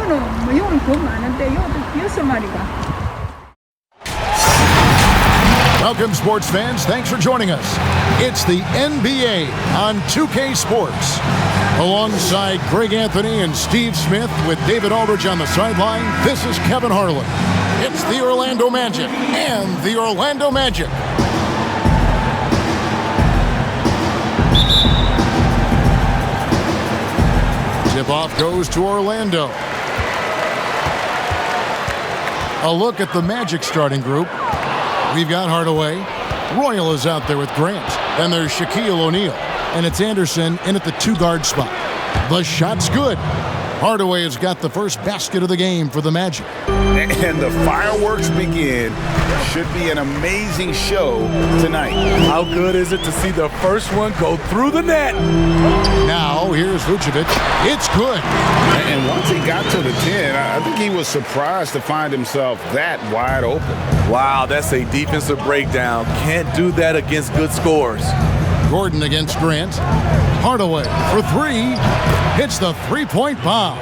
이유는 뭐 이유는 더 많은데 요 6마리가. Welcome, sports fans. Thanks for joining us. It's the NBA on 2K Sports. Alongside Greg Anthony and Steve Smith with David Aldridge on the sideline, this is Kevin Harlan. It's the Orlando Magic and the Orlando Magic. Tip-off goes to Orlando. A look at the Magic starting group. We've got Hardaway. Royal is out there with Grant. Then there's Shaquille O'Neal. And it's Anderson in at the 2-guard spot. The shot's good. Hardaway has got the first basket of the game for the Magic. And the fireworks begin. Should be an amazing show tonight. How good is it to see the first one go through the net? Now, here's Vucevic. It's good. And once he got to the 10, I think he was surprised to find himself that wide open. Wow, that's a defensive breakdown. Can't do that against good scores. Gordon against Grant. Hardaway for three. Hits the three-point bomb.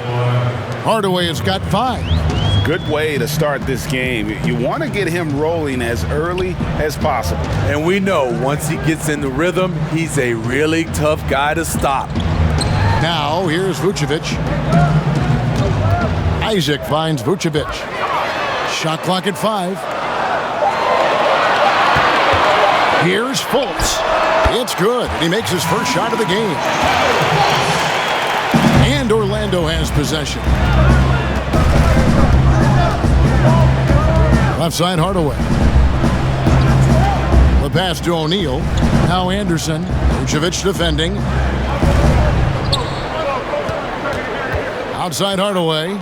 Hardaway has got 5. Good way to start this game. You want to get him rolling as early as possible. And we know once he gets in the rhythm, he's a really tough guy to stop. Now, here's Vucevic. Isaac finds Vucevic. Shot clock at 5. Here's Fultz. It's good. He makes his first shot of the game. And Orlando has possession. Left side, Hardaway. The pass to O'Neal. Now Anderson. Vucevic defending. Outside Hardaway.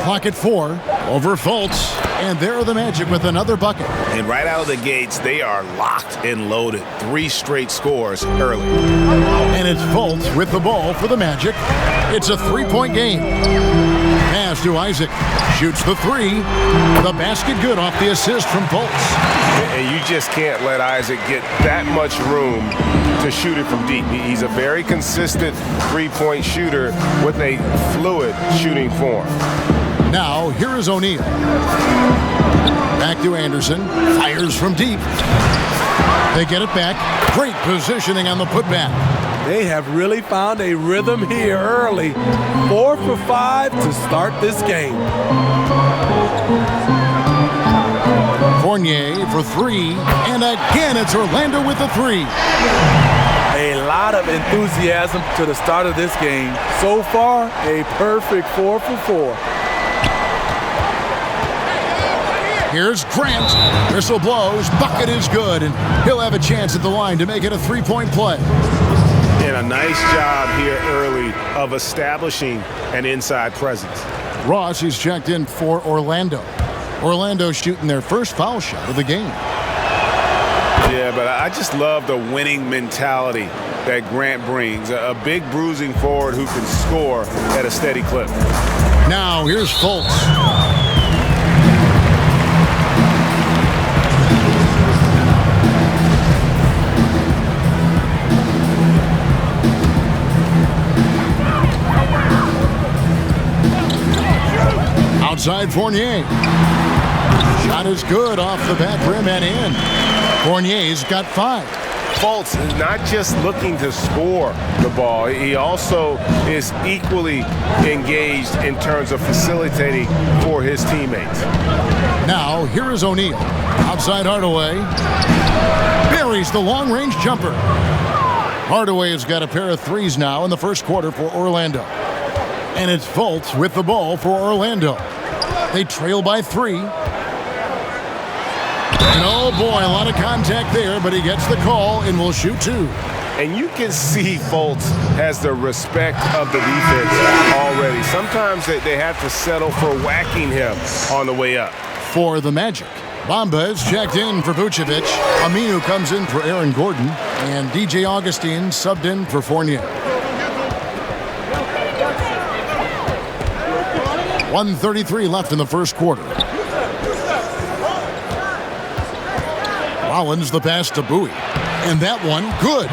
Clock at 4. Over Fultz. And there are the Magic with another bucket. And right out of the gates, they are locked and loaded. 3 straight scores early. And it's Fultz with the ball for the Magic. It's a 3-point game. Pass to Isaac. Shoots the 3. The basket good off the assist from Fultz. And you just can't let Isaac get that much room to shoot it from deep. He's a very consistent 3-point shooter with a fluid shooting form. Now, here is O'Neal. Back to Anderson. Fires from deep. They get it back. Great positioning on the putback. They have really found a rhythm here early. 4 for 5 to start this game. Fournier for 3. And again, it's Orlando with the 3. A lot of enthusiasm to the start of this game. So far, a perfect 4 for 4. Here's Grant. Whistle blows. Bucket is good. And he'll have a chance at the line to make it a 3-point play. And a nice job here early of establishing an inside presence. Ross is checked in for Orlando. Orlando shooting their first foul shot of the game. Yeah, but I just love the winning mentality that Grant brings. A big bruising forward who can score at a steady clip. Now here's Fultz. Outside Fournier. Shot is good off the back rim and in. Fournier's got 5. Fultz is not just looking to score the ball. He also is equally engaged in terms of facilitating for his teammates. Now, here is O'Neal. Outside Hardaway. Buries the long-range jumper. Hardaway has got a pair of 3s now in the first quarter for Orlando. And it's Fultz with the ball for Orlando. They trail by 3. And oh boy, a lot of contact there, but he gets the call and will shoot 2. And you can see Fultz has the respect of the defense already. Sometimes they have to settle for whacking him on the way up. For the Magic, Bamba is checked in for Vucevic. Aminu comes in for Aaron Gordon. And DJ Augustine subbed in for Fournier. 1:33 left in the first quarter. Rollins the pass to Bowie. And that one, good.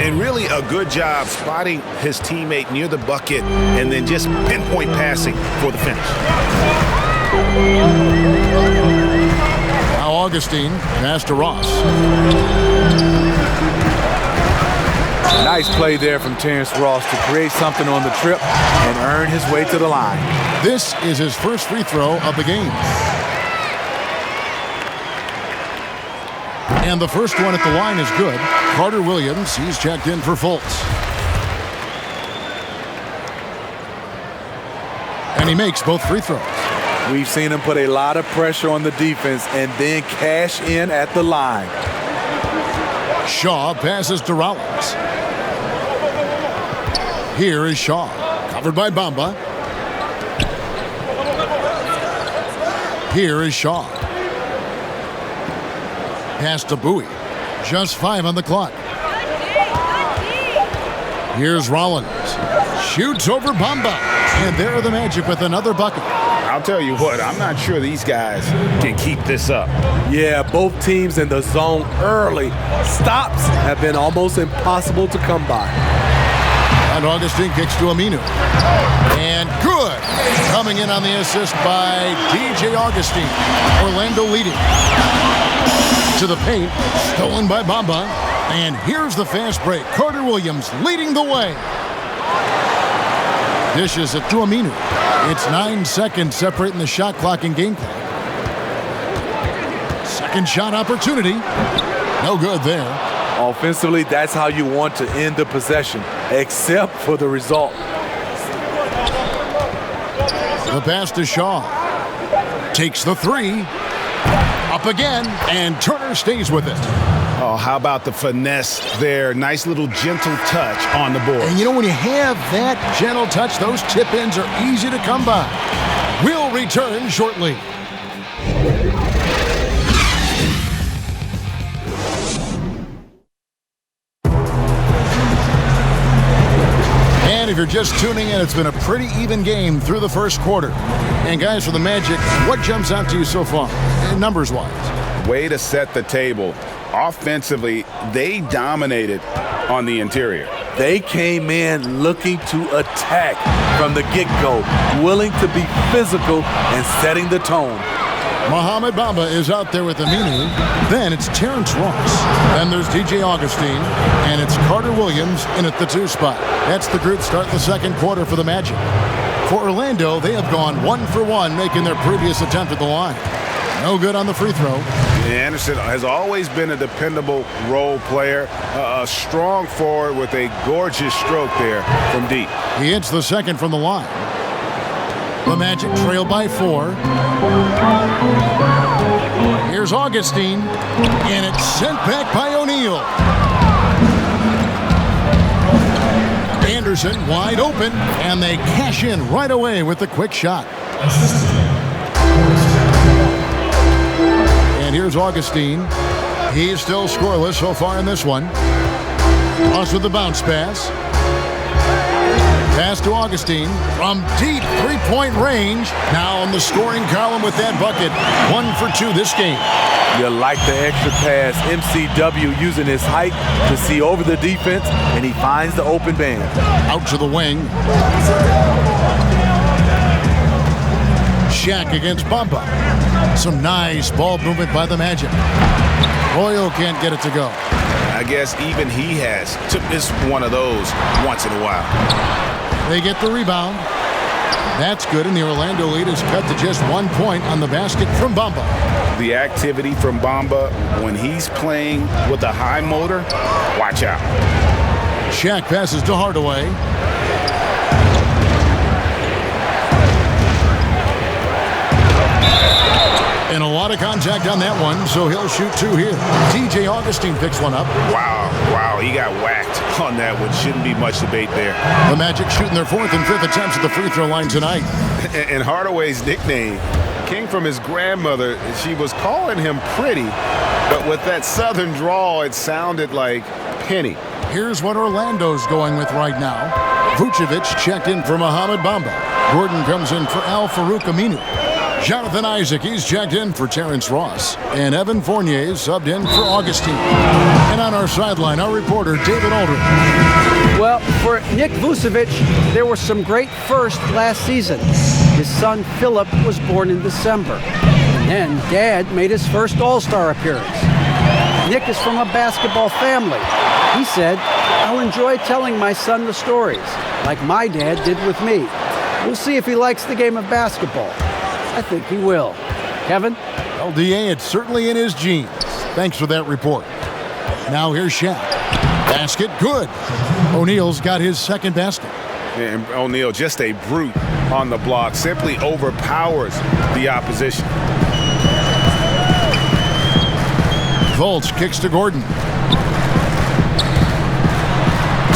And really a good job spotting his teammate near the bucket and then just pinpoint passing for the finish. Now Augustine, pass to Ross. Nice play there from Terrence Ross to create something on the trip and earn his way to the line. This is his first free throw of the game. And the first one at the line is good. Carter Williams, he's checked in for Fultz. And he makes both free throws. We've seen him put a lot of pressure on the defense and then cash in at the line. Shaw passes to Rollins. Here is Shaw, covered by Bamba. Here is Shaw. Pass to Bowie. Just 5 on the clock. Here's Rollins. Shoots over Bamba. And there are the Magic with another bucket. I'll tell you what, I'm not sure these guys can keep this up. Yeah, both teams in the zone early. Stops have been almost impossible to come by. And Augustine kicks to Aminu. And good. Coming in on the assist by DJ Augustine. Orlando leading. To the paint. Stolen by Bamba. And here's the fast break. Carter Williams leading the way. Dishes it to Aminu. It's 9 seconds separating the shot clock and game clock. Second shot opportunity. No good there. Offensively, that's how you want to end the possession, except for the result. The pass to Shaw. Takes the three. Up again, and Turner stays with it. Oh, how about the finesse there? Nice little gentle touch on the board. And you know, when you have that gentle touch, those tip-ins are easy to come by. We'll return shortly. And if you're just tuning in, it's been a pretty even game through the first quarter. And guys, for the Magic, what jumps out to you so far, numbers-wise? Way to set the table. Offensively, they dominated on the interior. They came in looking to attack from the get-go, willing to be physical and setting the tone. Mohamed Bamba is out there with Aminu. Then it's Terrence Ross. Then there's DJ Augustine. And it's Carter Williams in at the 2 spot. That's the group start the second quarter for the Magic. For Orlando, they have gone 1 for 1, making their previous attempt at the line. No good on the free throw. Anderson has always been a dependable role player, a strong forward with a gorgeous stroke there from deep. He hits the second from the line. The Magic trail by 4. Here's Augustine, and it's sent back by O'Neal. Anderson wide open, and they cash in right away with the quick shot. And here's Augustine. He's still scoreless so far in this one. Ross with the bounce pass. Pass to Augustine from deep three-point range. Now on the scoring column with that bucket. 1 for 2 this game. You like the extra pass. MCW using his height to see over the defense, and he finds the open man. Out to the wing. Shaq against Bamba. Some nice ball movement by the Magic. Royal can't get it to go. I guess even he has to miss one of those once in a while. They get the rebound. That's good, and the Orlando lead is cut to just 1 point on the basket from Bamba. The activity from Bamba when he's playing with a high motor, watch out. Shaq passes to Hardaway. And a lot of contact on that one, so he'll shoot 2 here. DJ Augustine picks one up. Wow, he got whacked on that one. Shouldn't be much debate there. The Magic shooting their 4th and 5th attempts at the free throw line tonight. And Hardaway's nickname came from his grandmother. She was calling him Pretty, but with that southern drawl, it sounded like Penny. Here's what Orlando's going with right now. Vucevic checked in for Mohamed Bamba. Gordon comes in for Al-Farouq Aminu. Jonathan Isaac, he's checked in for Terrence Ross. And Evan Fournier subbed in for Augustine. And on our sideline, our reporter, David Aldridge. Well, for Nick Vucevic, there were some great firsts last season. His son, Philip, was born in December. And then Dad made his first All-Star appearance. Nick is from a basketball family. He said, "I'll enjoy telling my son the stories, like my dad did with me. We'll see if he likes the game of basketball. I think he will." Kevin? Well, DA, it's certainly in his genes. Thanks for that report. Now here's Shaq. Basket, good. O'Neal's got his second basket. And O'Neal, just a brute on the block, simply overpowers the opposition. Fultz kicks to Gordon.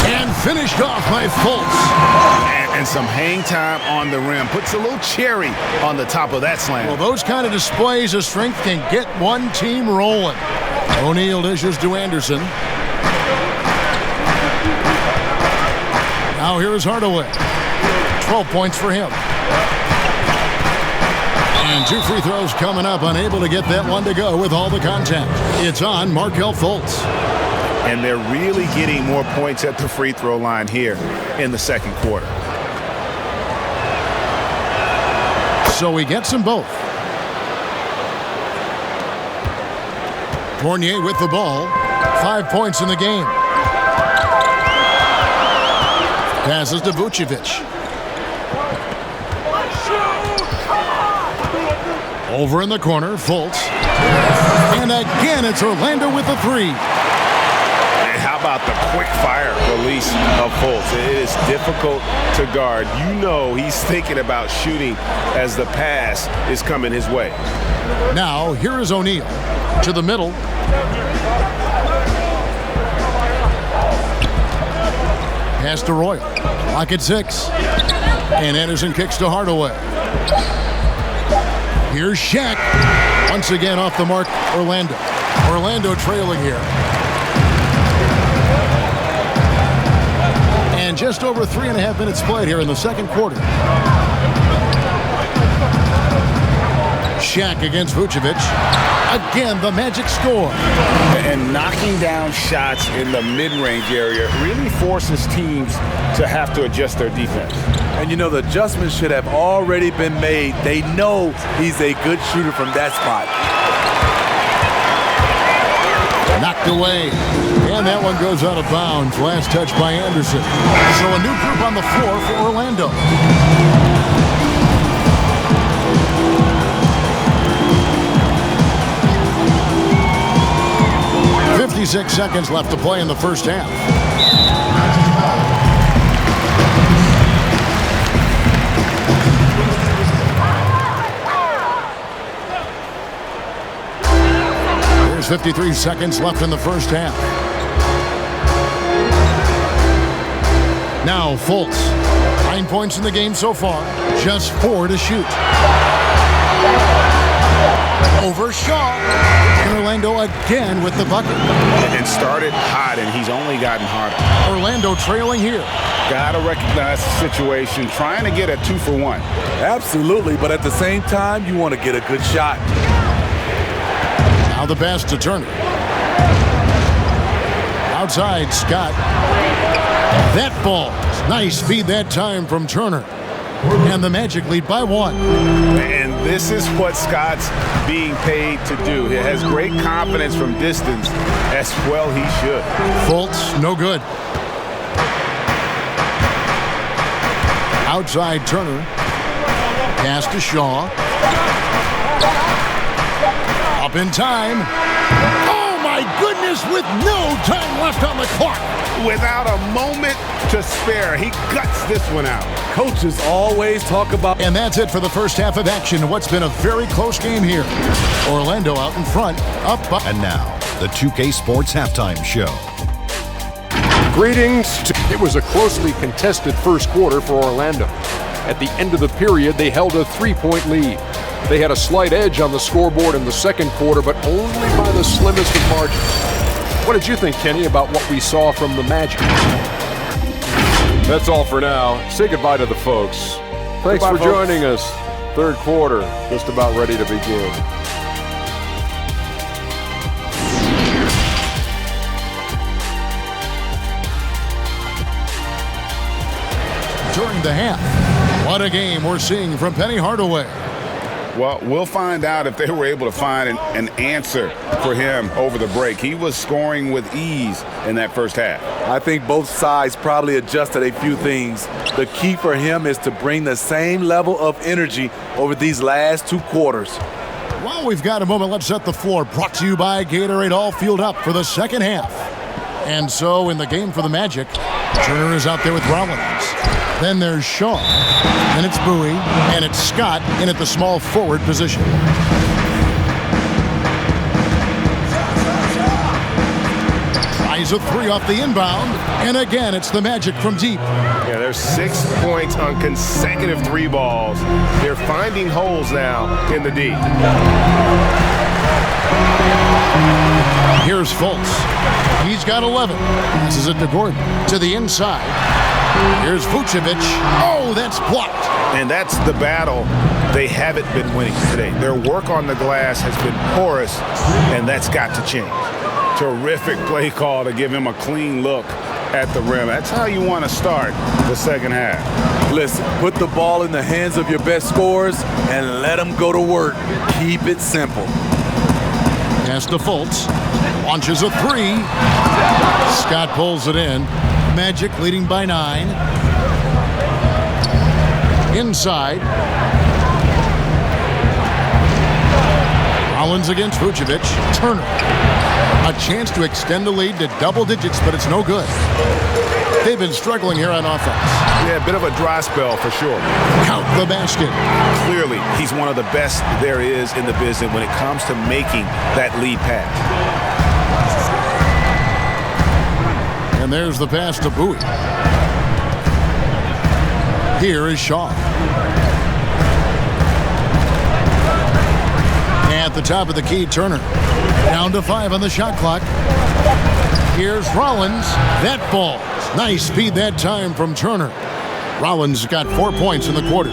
And finished off by Fultz. And some hang time on the rim. Puts a little cherry on the top of that slam. Well, those kind of displays of strength can get one team rolling. O'Neal dishes to Anderson. Now here's Hardaway. 12 points for him. And 2 free throws coming up. Unable to get that one to go with all the contact. It's on Markelle Fultz. And they're really getting more points at the free throw line here in the second quarter. So he gets them both. Fournier with the ball. 5 points in the game. Passes to Vucevic. Over in the corner, Fultz. And again, it's Orlando with the three. And how about the quick fire release of Fultz? It is difficult to guard. You know he's thinking about shooting as the pass is coming his way. Now, here is O'Neal to the middle. Pass to Royal. Lock at 6. And Anderson kicks to Hardaway. Here's Shaq. Once again off the mark, Orlando. Orlando trailing here. And just over 3.5 minutes played here in the second quarter. Shaq against Vucevic. Again, the Magic score. And knocking down shots in the mid-range area really forces teams to have to adjust their defense. And you know, the adjustments should have already been made. They know he's a good shooter from that spot. Knocked away. And that one goes out of bounds. Last touch by Anderson. So a new group on the floor for Orlando. 56 seconds left to play in the first half. There's 53 seconds left in the first half. Now Fultz. 9 points in the game so far. Just 4 to shoot. Over Shaw. And Orlando again with the bucket. And started hot, and he's only gotten harder. Orlando trailing here. Got to recognize the situation, trying to get a 2-for-1. Absolutely, but at the same time, you want to get a good shot. Now the pass to Turner. Outside, Scott. That ball. Nice feed that time from Turner. And the Magic lead by 1. And this is what Scott's being paid to do. He has great confidence from distance, as well he should. Fultz, no good. Outside Turner. Pass to Shaw. Up in time. Oh my goodness, with no time left on the clock. Without a moment to spare, he guts this one out. Coaches always talk about... And that's it for the first half of action. What's been a very close game here. Orlando out in front, up by... And now, the 2K Sports Halftime Show. Greetings. It was a closely contested first quarter for Orlando. At the end of the period, they held a 3-point lead. They had a slight edge on the scoreboard in the second quarter, but only by the slimmest of margins. What did you think, Kenny, about what we saw from the Magic? That's all for now. Say goodbye to the folks. Thanks for joining us. Third quarter just about ready to begin. During the half, what a game we're seeing from Penny Hardaway. Well, we'll find out if they were able to find an answer for him over the break. He was scoring with ease in that first half. I think both sides probably adjusted a few things. The key for him is to bring the same level of energy over these last 2 quarters. Well, we've got a moment. Let's set the floor. Brought to you by Gatorade, all fueled up for the second half. And so in the game for the Magic, Turner is out there with Rollins. Then there's Shaw. Then it's Bowie. And it's Scott in at the small forward position. Tries a 3 off the inbound. And again, it's the Magic from deep. Yeah, there's 6 points on consecutive 3 balls. They're finding holes now in the D. Here's Fultz. He's got 11. Passes it to Gordon. To the inside. Here's Vucevic. Oh, that's blocked. And that's the battle they haven't been winning today. Their work on the glass has been porous, and that's got to change. Terrific play call to give him a clean look at the rim. That's how you want to start the second half. Listen, put the ball in the hands of your best scorers and let them go to work. Keep it simple. Pass to Fultz. Launches a 3. Scott pulls it in. Magic leading by 9. Inside. Rollins against Vucevic. Turner. A chance to extend the lead to double digits, but it's no good. They've been struggling here on offense. Yeah, a bit of a dry spell for sure. Count the basket. Clearly, he's one of the best there is in the business when it comes to making that lead pass. And there's the pass to Bowie. Here is Shaw. At the top of the key, Turner. Down to 5 on the shot clock. Here's Rollins. That falls. Nice speed that time from Turner. Rollins got 4 points in the quarter.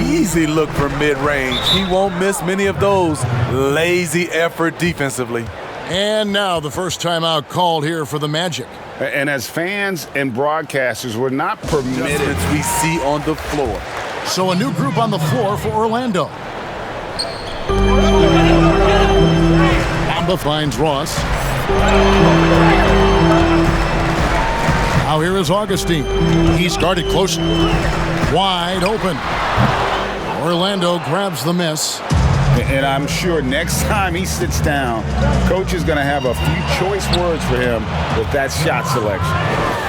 Easy look from mid-range. He won't miss many of those. Lazy effort defensively. And now the first timeout called here for the Magic. And as fans and broadcasters, we're not permitted. Adjustments we see on the floor. So a new group on the floor for Orlando. Bamba finds Ross. Now here is Augustine. He's guarded close. Wide open. Orlando grabs the miss. And I'm sure next time he sits down, coach is going to have a few choice words for him with that shot selection.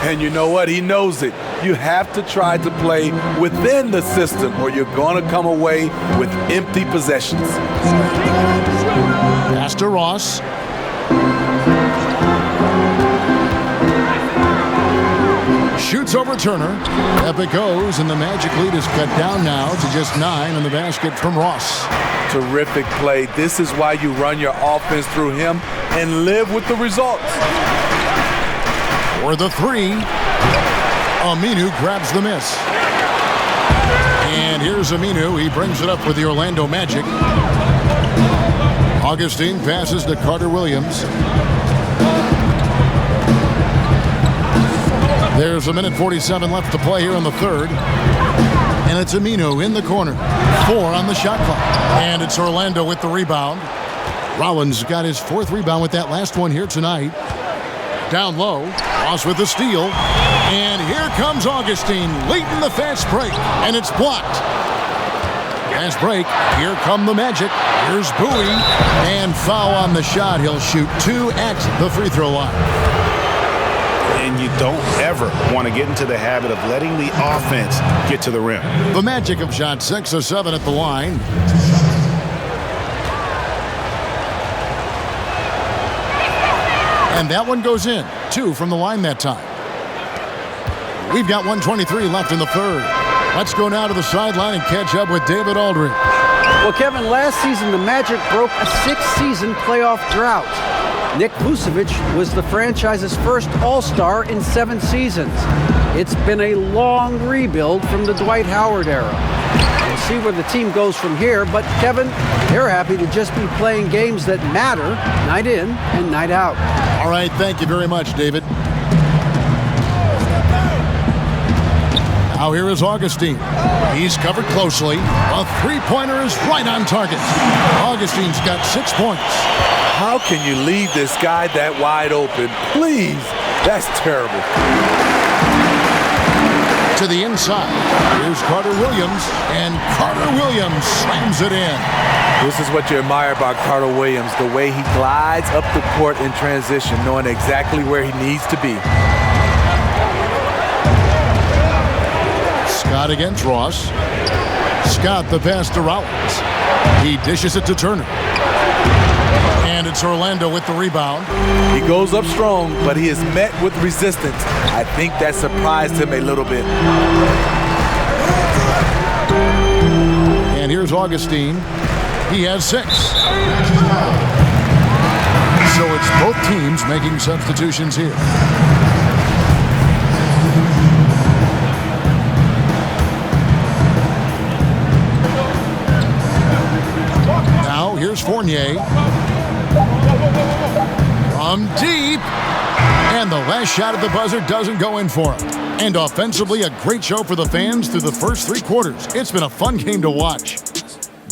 And you know what? He knows it. You have to try to play within the system or you're going to come away with empty possessions. Pass to Ross. Shoots over Turner. Up it goes, and the Magic lead is cut down now to just 9 in the basket from Ross. Terrific play. This is why you run your offense through him and live with the results. For the 3, Aminu grabs the miss. And here's Aminu. He brings it up with the Orlando Magic. Augustine passes to Carter Williams. There's 1:47 left to play here in the third. And it's Aminu in the corner. 4 on the shot clock. And it's Orlando with the rebound. Rollins got his 4th rebound with that last one here tonight. Down low. Ross with the steal. And here comes Augustine late in the fast break. And it's blocked. Fast break. Here come the Magic. Here's Bowie. And foul on the shot. He'll shoot 2 at the free throw line. And you don't ever want to get into the habit of letting the offense get to the rim. The Magic have shot 6 of 7 at the line. And that one goes in. 2 from the line that time. We've got 1:23 left in the third. Let's go now to the sideline and catch up with David Aldridge. Well, Kevin, last season the Magic broke a 6-season playoff drought. Nick Vucevic was the franchise's first All-Star in 7 seasons. It's been a long rebuild from the Dwight Howard era. We'll see where the team goes from here, but Kevin, they're happy to just be playing games that matter night in and night out. All right, thank you very much, David. Now here is Augustine. He's covered closely. A three-pointer is right on target. Augustine's got 6 points. How can you leave this guy that wide open? Please, that's terrible. To the inside. Here's Carter Williams, and Carter Williams slams it in. This is what you admire about Carter Williams, the way he glides up the court in transition, knowing exactly where he needs to be. Scott against Ross. Scott the pass to Rollins. He dishes it to Turner. And it's Orlando with the rebound. He goes up strong, but he is met with resistance. I think that surprised him a little bit. And here's Augustine. He has 6. So it's both teams making substitutions here. Now here's Fournier. From deep. And the last shot at the buzzer doesn't go in for him. And offensively, a great show for the fans through the first 3 quarters. It's been a fun game to watch.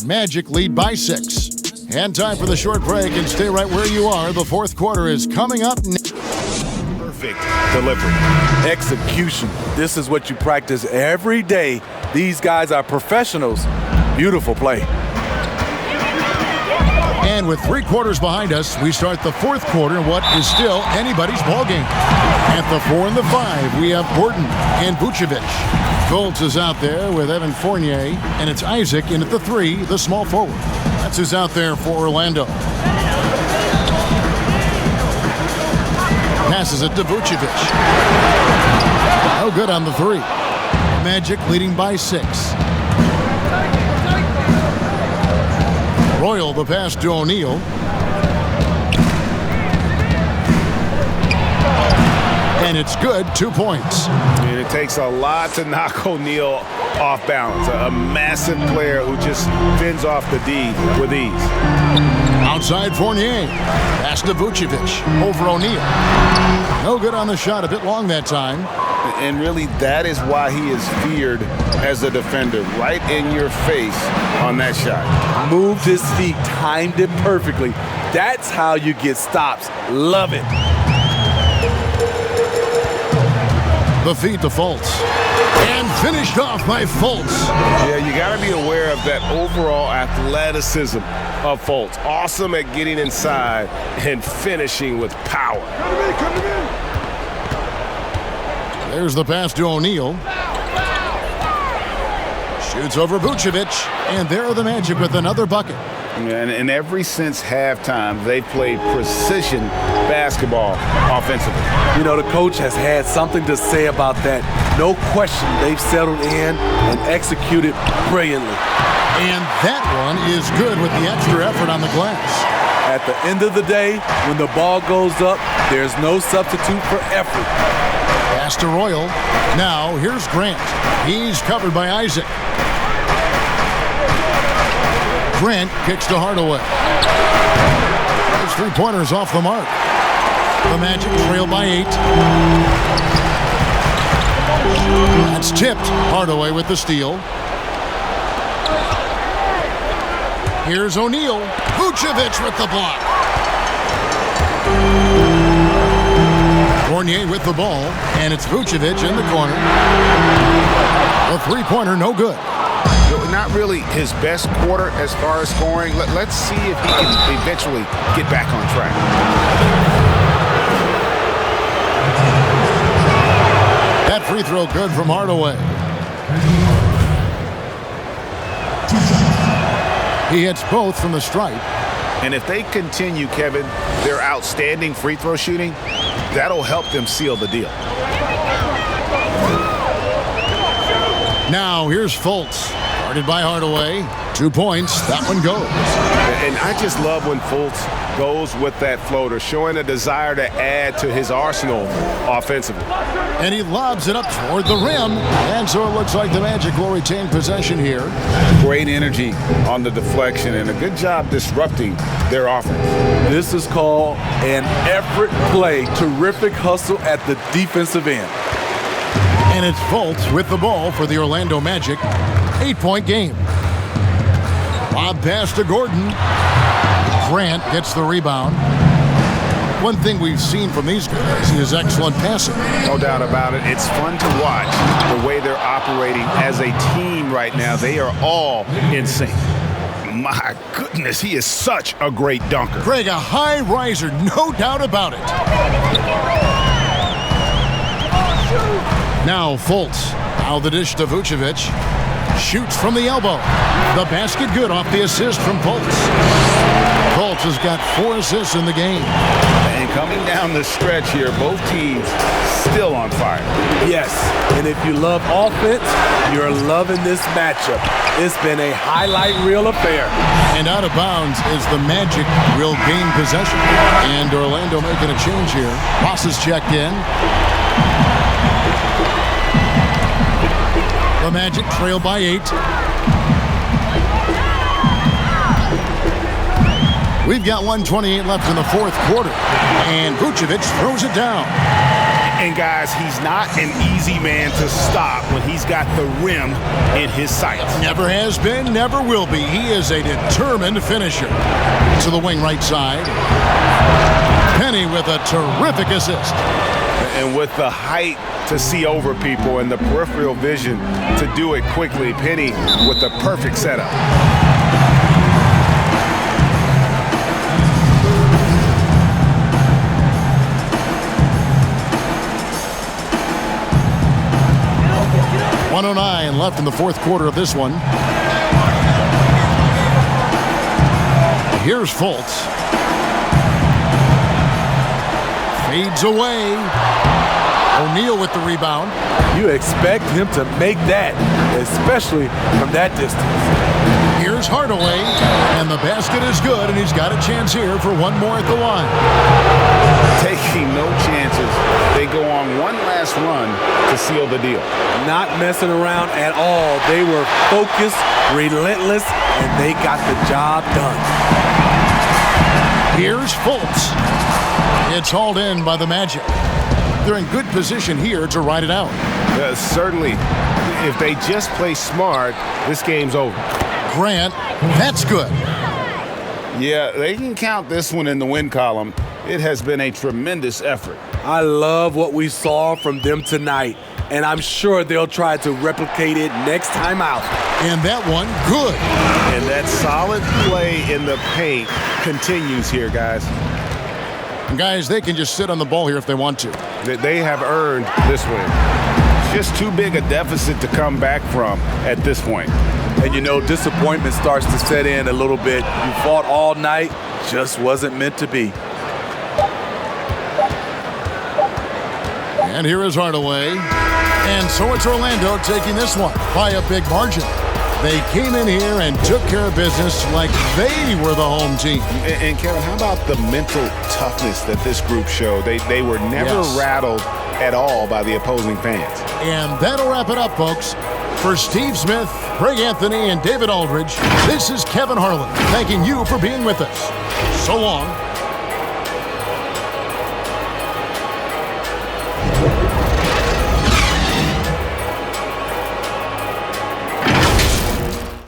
Magic lead by 6. And time for the short break, and stay right where you are. The fourth quarter is coming up. Perfect delivery. Execution. This is what you practice every day. These guys are professionals. Beautiful play. And with 3 quarters behind us, we start the fourth quarter in what is still anybody's ball game. At the 4 and the 5, we have Gordon and Vucevic. Fultz is out there with Evan Fournier, and it's Isaac in at the 3, the small forward. That's who's out there for Orlando. Passes it to Vucevic. No good on the 3. Magic leading by 6. Royal the pass to O'Neal. And it's good, 2 points. And it takes a lot to knock O'Neal off balance. A massive player who just fends off the D with ease. Outside Fournier. Pass to Vucevic. Over O'Neal. No good on the shot. A bit long that time. And really, that is why he is feared as a defender. Right in your face on that shot. Moved his feet, timed it perfectly. That's how you get stops. Love it. The feed to Fultz. And finished off by Fultz. Yeah, you got to be aware of that overall athleticism of Fultz. Awesome at getting inside and finishing with power. There's the pass to O'Neal. Shoots over Vucevic. And there are the Magic with another bucket. And ever since halftime, they've played precision basketball offensively. You know, the coach has had something to say about that. No question, they've settled in and executed brilliantly. And that one is good with the extra effort on the glass. At the end of the day, when the ball goes up, there's no substitute for effort. Pass to Royal. Now, here's Grant. He's covered by Isaac. Grant kicks to Hardaway. His 3-pointers off the mark. The Magic trail by 8. That's tipped. Hardaway with the steal. Here's O'Neal. Vucevic with the block. Fournier with the ball, and it's Vucevic in the corner. A 3-pointer, no good. Not really his best quarter as far as scoring. Let's see if he can eventually get back on track. That free throw good from Hardaway. He hits both from the stripe. And if they continue, Kevin, their outstanding free throw shooting, that'll help them seal the deal. Now here's Fultz. Guarded by Hardaway. 2 points. That one goes. And I just love when Fultz goes with that floater, showing a desire to add to his arsenal offensively. And he lobs it up toward the rim. And so it looks like the Magic will retain possession here. Great energy on the deflection and a good job disrupting their offense. This is called an effort play. Terrific hustle at the defensive end. And it's Fultz with the ball for the Orlando Magic. 8-point game. Lob pass to Gordon. Grant gets the rebound. One thing we've seen from these guys is excellent passing. No doubt about it. It's fun to watch the way they're operating as a team right now. They are all in sync. My goodness, he is such a great dunker. Greg, a high riser, no doubt about it. Now Fultz. Now the dish to Vucevic. Shoots from the elbow. The basket good off the assist from Fultz. Fultz has got 4 assists in the game. And coming down the stretch here, both teams still on fire. Yes, and if you love offense, you're loving this matchup. It's been a highlight reel affair. And out of bounds is the Magic will gain possession. And Orlando making a change here. Ross is checked in. The Magic trail by 8. We've got 1:28 left in the fourth quarter. And Vucevic throws it down. And guys, he's not an easy man to stop when he's got the rim in his sights. Never has been, never will be. He is a determined finisher. To the wing right side. Penny with a terrific assist. And with the height to see over people and the peripheral vision to do it quickly, Penny with the perfect setup. .109 left in the fourth quarter of this one. Here's Fultz. Fades away. O'Neal with the rebound. You expect him to make that, especially from that distance. Here's Hardaway, and the basket is good, and he's got a chance here for one more at the line. Taking no chances. They go on one last run to seal the deal. Not messing around at all. They were focused, relentless, and they got the job done. Here's Fultz. It's hauled in by the Magic. They're in good position here to ride it out. Certainly, if they just play smart, this game's over. Grant, that's good. Yeah, they can count this one in the win column. It has been a tremendous effort. I love what we saw from them tonight, and I'm sure they'll try to replicate it next time out. And that one, good. And that solid play in the paint continues here, guys. Guys, they can just sit on the ball here if they want to. They have earned this win. Just too big a deficit to come back from at this point. And you know, disappointment starts to set in a little bit. You fought all night, just wasn't meant to be. And here is Hardaway. And so it's Orlando taking this one by a big margin. They came in here and took care of business like they were the home team. And Kevin, how about the mental toughness that this group showed? They were never rattled at all by the opposing fans. And that'll wrap it up, folks. For Steve Smith, Greg Anthony, and David Aldridge, this is Kevin Harlan thanking you for being with us. So long.